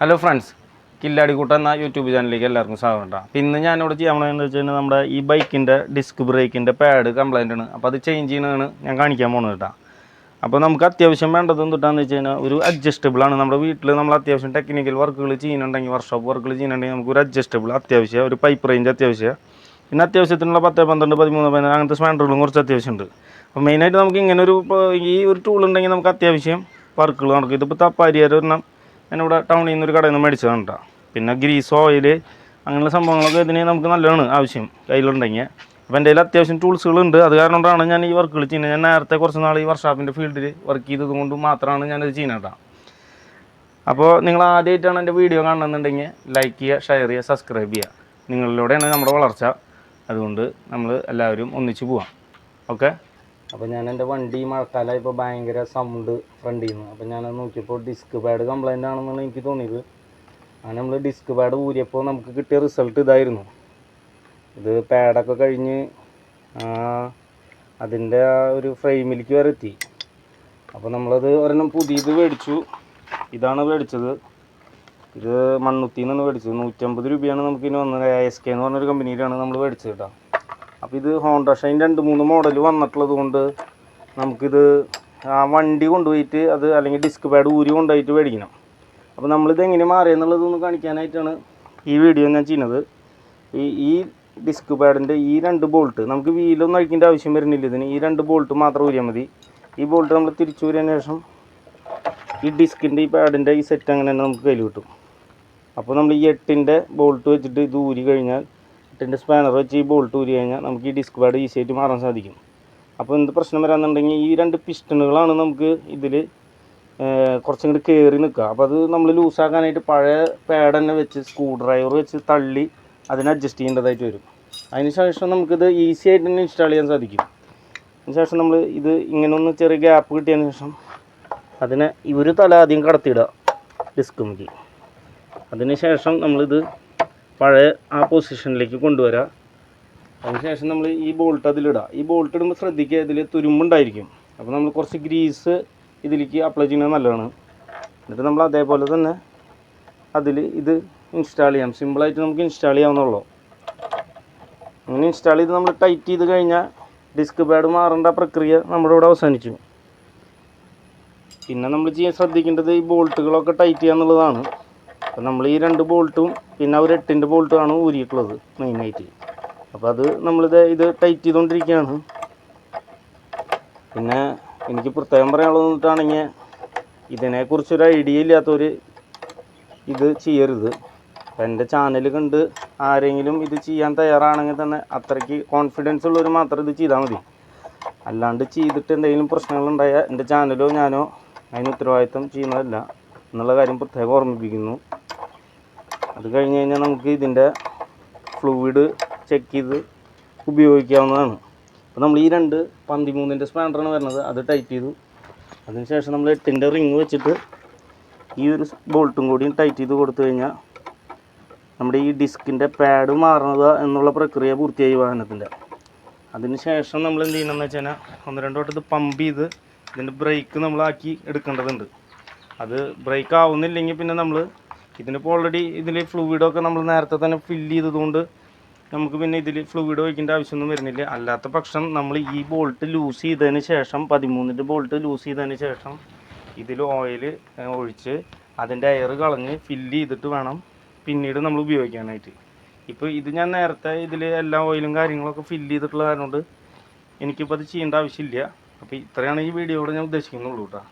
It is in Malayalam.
ഹലോ ഫ്രണ്ട്സ്, കില്ലാടിക്കൂട്ട എന്ന യൂട്യൂബ് ചാനലിലേക്ക് എല്ലാവർക്കും സ്വാഗതം കേട്ടോ. അപ്പോൾ ഇന്ന് ഞാനിവിടെ ചെയ്യാൻ പോകുന്നതെന്ന് വെച്ച് കഴിഞ്ഞാൽ നമ്മുടെ ഈ ബൈക്കിൻ്റെ ഡിസ്ക് ബ്രേക്കിൻ്റെ പാഡ് കംപ്ലൈൻ്റ് ആണ്. അപ്പോൾ അത് ചേഞ്ച് ചെയ്യണതാണ് ഞാൻ കാണിക്കാൻ പോകുന്നത് കേട്ടോ. അപ്പോൾ നമുക്ക് അത്യാവശ്യം വേണ്ടത് എന്തിട്ടാന്ന് വെച്ച് കഴിഞ്ഞാൽ ഒരു അഡ്ജസ്റ്റബിളാണ്. നമ്മുടെ വീട്ടിൽ നമ്മൾ അത്യാവശ്യം ടെക്നിക്കൽ വർക്കുകൾ ചെയ്യുന്നുണ്ടെങ്കിൽ, വർക്ക്ഷോപ്പ് വർക്കുകൾ ചെയ്യുന്നുണ്ടെങ്കിൽ നമുക്ക് ഒരു അഡ്ജസ്റ്റബിൾ അത്യാവശ്യം, ഒരു പൈപ്പ് റേഞ്ച് അത്യാവശ്യം, പിന്നെ അത്യാവശ്യത്തിനുള്ള 10, 12, 13, 14 അങ്ങനത്തെ സ്പാൻഡറുകളും കുറച്ച് അത്യാവശ്യമുണ്ട്. അപ്പോൾ മെയിനായിട്ട് നമുക്ക് ഇങ്ങനെ ഈ ഒരു ടൂൾ ഉണ്ടെങ്കിൽ നമുക്ക് അത്യാവശ്യം വർക്കുകൾ നടക്കും. ഇതിപ്പോൾ പരിഹാരം ഞാനിവിടെ ടൗണിൽ നിന്ന് ഒരു കടയിൽ നിന്ന് മേടിച്ചതാണ് കേട്ടോ. പിന്നെ ഗ്രീസ്, ഓയിൽ, അങ്ങനെയുള്ള സംഭവങ്ങളൊക്കെ ഇതിന് നമുക്ക് നല്ലതാണ് ആവശ്യം കയ്യിലുണ്ടെങ്കിൽ. അപ്പോൾ എൻ്റെ കയ്യിൽ അത്യാവശ്യം ടൂൾസുകളുണ്ട്. അത് കാരണം കൊണ്ടാണ് ഞാൻ ഈ വർക്കുകൾ ചെയ്യുന്നത്. ഞാൻ നേരത്തെ കുറച്ച് നാൾ ഈ വർക്ക്ഷോപ്പിൻ്റെ ഫീൽഡിൽ വർക്ക് ചെയ്തത് കൊണ്ട് മാത്രമാണ് ഞാനത് ചെയ്യുന്നത് കേട്ടോ. അപ്പോൾ നിങ്ങൾ ആദ്യമായിട്ടാണ് എൻ്റെ വീഡിയോ കാണുന്നുണ്ടെങ്കിൽ ലൈക്ക് ചെയ്യുക, ഷെയർ ചെയ്യുക, സബ്സ്ക്രൈബ് ചെയ്യുക. നിങ്ങളിലൂടെയാണ് നമ്മുടെ വളർച്ച. അതുകൊണ്ട് നമ്മൾ എല്ലാവരും ഒന്നിച്ച് പോവാം. ഓക്കെ. അപ്പോൾ ഞാൻ എൻ്റെ വണ്ടി മഴക്കാലം ഇപ്പോൾ ഭയങ്കര സൗണ്ട് ഫ്രണ്ടിൽ നിന്ന്. അപ്പോൾ ഞാനത് നോക്കിയപ്പോൾ ഡിസ്ക് പാഡ് കംപ്ലൈൻ്റ് ആണെന്നാണ് എനിക്ക് തോന്നിയത്. അങ്ങനെ നമ്മൾ ഡിസ്ക് പാഡ് ഊരിയപ്പോൾ നമുക്ക് കിട്ടിയ റിസൾട്ട് ഇതായിരുന്നു. ഇത് പാഡൊക്കെ കഴിഞ്ഞ് അതിൻ്റെ ആ ഒരു ഫ്രെയിമിലേക്ക് വരെ എത്തി. അപ്പോൾ നമ്മളത് ഒരെണ്ണം പുതിയത് മേടിച്ചു. ഇതാണ് മേടിച്ചത്. ഇത് മണ്ണുത്തിയിൽ നിന്നാണ് മേടിച്ചത്. 150 രൂപയാണ് നമുക്കിനി വന്നത്. ASK എന്ന് പറഞ്ഞൊരു കമ്പനിയിലാണ് നമ്മൾ മേടിച്ചത് കേട്ടോ. അപ്പോൾ ഇത് ഹോണ്ട ഷൈൻ 2-3 മോഡൽ വന്നിട്ടുള്ളത് കൊണ്ട് നമുക്കിത് ആ വണ്ടി കൊണ്ടുപോയിട്ട് അത് അല്ലെങ്കിൽ ഡിസ്ക് പാഡ് ഊരി കൊണ്ടുപോയിട്ട് മേടിക്കണം. അപ്പോൾ നമ്മളിത് എങ്ങനെ മാറിയെന്നുള്ളതൊന്ന് കാണിക്കാനായിട്ടാണ് ഈ വീഡിയോ ഞാൻ ചെയ്യുന്നത്. ഈ ഡിസ്ക് പാഡിൻ്റെ ഈ 2 ബോൾട്ട് നമുക്ക് വീലൊന്നും അഴിക്കേണ്ട ആവശ്യം വരുന്നില്ല. ഇതിന് ഈ 2 ബോൾട്ട് മാത്രം ഊരിയാൽ മതി. ഈ ബോൾട്ട് നമ്മൾ തിരിച്ചൂരിയതിന് ശേഷം ഈ ഡിസ്കിൻ്റെ ഈ പാഡിൻ്റെ ഈ സെറ്റ് അങ്ങനെ തന്നെ നമുക്ക് കയ്യിൽ കിട്ടും. അപ്പോൾ നമ്മൾ ഈ 8ൻ്റെ ബോൾട്ട് വെച്ചിട്ട് ഇത് ഊരി കഴിഞ്ഞാൽ, 8ൻ്റെ സ്പാനർ വെച്ച് ഈ ബോൾട്ട് ഊരി കഴിഞ്ഞാൽ നമുക്ക് ഈ ഡിസ്ക് പാഡ് ഈസി ആയിട്ട് മാറാൻ സാധിക്കും. അപ്പോൾ എന്ത് പ്രശ്നം വരാമെന്നുണ്ടെങ്കിൽ ഈ 2 പിസ്റ്റണുകളാണ് നമുക്ക് ഇതിൽ കുറച്ചും കൂടി കയറി നിൽക്കുക. അപ്പോൾ അത് നമ്മൾ ലൂസാക്കാനായിട്ട് പഴയ പാഡ് തന്നെ വെച്ച് സ്ക്രൂ ഡ്രൈവർ വെച്ച് തള്ളി അതിനെ അഡ്ജസ്റ്റ് ചെയ്യേണ്ടതായിട്ട് വരും. അതിന് ശേഷം നമുക്കിത് ഈസി ആയിട്ട് തന്നെ ഇൻസ്റ്റാൾ ചെയ്യാൻ സാധിക്കും. അതിന് ശേഷം നമ്മൾ ഇത് ഇങ്ങനെ ഒന്ന് ചെറിയ ഗ്യാപ്പ് കിട്ടിയതിന് ശേഷം അതിനെ ഒരു തല ആദ്യം കടത്തിയിടുക ഡിസ്കുമിക്ക്. അതിന് ശേഷം നമ്മളിത് പഴയ ആ പൊസിഷനിലേക്ക് കൊണ്ടുവരിക. അതിനുശേഷം നമ്മൾ ഈ ബോൾട്ട് അതിലിടുക. ഈ ബോൾട്ട് ഇടുമ്പോൾ ശ്രദ്ധിക്കുക, ഇതിൽ തുരുമ്പുണ്ടായിരിക്കും. അപ്പോൾ നമ്മൾ കുറച്ച് ഗ്രീസ് ഇതിലേക്ക് അപ്ലൈ ചെയ്യുന്നത് നല്ലതാണ്. എന്നിട്ട് നമ്മൾ അതേപോലെ തന്നെ അതിൽ ഇത് ഇൻസ്റ്റാൾ ചെയ്യാം. സിമ്പിളായിട്ട് നമുക്ക് ഇൻസ്റ്റാൾ ചെയ്യാവുന്നുള്ളൂ. അങ്ങനെ ഇൻസ്റ്റാൾ ചെയ്ത് നമ്മൾ ടൈറ്റ് ചെയ്ത് കഴിഞ്ഞാൽ ഡിസ്ക് പാഡ് മാറേണ്ട പ്രക്രിയ നമ്മുടെ ഇവിടെ അവസാനിച്ചു. പിന്നെ നമ്മൾ ചെയ്യാൻ ശ്രദ്ധിക്കേണ്ടത് ഈ ബോൾട്ടുകളൊക്കെ ടൈറ്റ് ചെയ്യുക എന്നുള്ളതാണ്. അപ്പോൾ നമ്മൾ ഈ 2 ബോൾട്ടും പിന്നെ ഒരു 8ൻ്റെ ബോൾട്ടുമാണ് ഊരിയിട്ടുള്ളത് മെയിനായിട്ട്. അപ്പോൾ അത് ഇത് ടൈറ്റ് ചെയ്തുകൊണ്ടിരിക്കുകയാണ്. പിന്നെ എനിക്ക് പ്രത്യേകം പറയാനുള്ളത് എന്നിട്ടാണെങ്കിൽ ഇതിനെക്കുറിച്ചൊരു ഐഡിയ ഇല്ലാത്തവർ ഇത് ചെയ്യരുത്. അപ്പോൾ എൻ്റെ ചാനൽ കണ്ട് ആരെങ്കിലും ഇത് ചെയ്യാൻ തയ്യാറാണെങ്കിൽ തന്നെ അത്രയ്ക്ക് കോൺഫിഡൻസ് ഉള്ളവർ മാത്രം ഇത് ചെയ്താൽ മതി. അല്ലാണ്ട് ചെയ്തിട്ട് എന്തെങ്കിലും പ്രശ്നങ്ങളുണ്ടായാൽ എൻ്റെ ചാനലോ ഞാനോ അതിന് ഉത്തരവാദിത്തം ചെയ്യുന്നതല്ല എന്നുള്ള കാര്യം പ്രത്യേകം ഓർമ്മിപ്പിക്കുന്നു. അത് കഴിഞ്ഞ് കഴിഞ്ഞാൽ നമുക്ക് ഇതിൻ്റെ ഫ്ലൂയിഡ് ചെക്ക് ചെയ്ത് ഉപയോഗിക്കാവുന്നതാണ്. അപ്പോൾ നമ്മൾ ഈ 2 13ൻ്റെ സ്പാൻഡറാണ് വരുന്നത്, അത് ടൈറ്റ് ചെയ്തു. അതിനുശേഷം നമ്മൾ 8ൻ്റെ റിങ് വെച്ചിട്ട് ഈ ഒരു ബോൾട്ടും കൂടിയും ടൈറ്റ് ചെയ്ത് കൊടുത്തു കഴിഞ്ഞാൽ നമ്മുടെ ഈ ഡിസ്കിൻ്റെ പാഡ് മാറുന്നത് എന്നുള്ള പ്രക്രിയ പൂർത്തിയായി വാഹനത്തിൻ്റെ. അതിന് ശേഷം നമ്മൾ എന്ത് ചെയ്യണമെന്ന് വെച്ച് കഴിഞ്ഞാൽ 1-2 വട്ടം ഇത് പമ്പ് ചെയ്ത് ഇതിൻ്റെ ബ്രേക്ക് നമ്മളാക്കി എടുക്കേണ്ടതുണ്ട്. അത് ബ്രേക്ക് ആവുന്നില്ലെങ്കിൽ പിന്നെ നമ്മൾ ഇതിനിപ്പോൾ ഓൾറെഡി ഇതിൽ ഫ്ലൂയിഡൊക്കെ നമ്മൾ നേരത്തെ തന്നെ ഫില്ല് ചെയ്തതുകൊണ്ട് നമുക്ക് പിന്നെ ഇതിൽ ഫ്ലൂയിഡ് ഒഴിക്കേണ്ട ആവശ്യമൊന്നും വരുന്നില്ല. അല്ലാത്ത പക്ഷം നമ്മൾ ഈ ബോൾട്ട് ലൂസ് ചെയ്തതിന് ശേഷം 13ൻ്റെ ബോൾട്ട് ലൂസ് ചെയ്തതിന് ശേഷം ഇതിൽ ഓയിൽ ഒഴിച്ച് അതിൻ്റെ എയർ കളഞ്ഞ് ഫില്ല് ചെയ്തിട്ട് വേണം പിന്നീട് നമ്മൾ ഉപയോഗിക്കാനായിട്ട്. ഇപ്പോൾ ഇത് ഞാൻ നേരത്തെ ഇതിൽ എല്ലാ ഓയിലും കാര്യങ്ങളൊക്കെ ഫില്ല് ചെയ്തിട്ടുള്ള കാരണം കൊണ്ട് എനിക്കിപ്പോൾ അത് ചെയ്യേണ്ട ആവശ്യമില്ല. അപ്പോൾ ഇത്രയാണ് ഈ വീഡിയോയോട് ഞാൻ ഉദ്ദേശിക്കുന്നുള്ളൂ കേട്ടോ.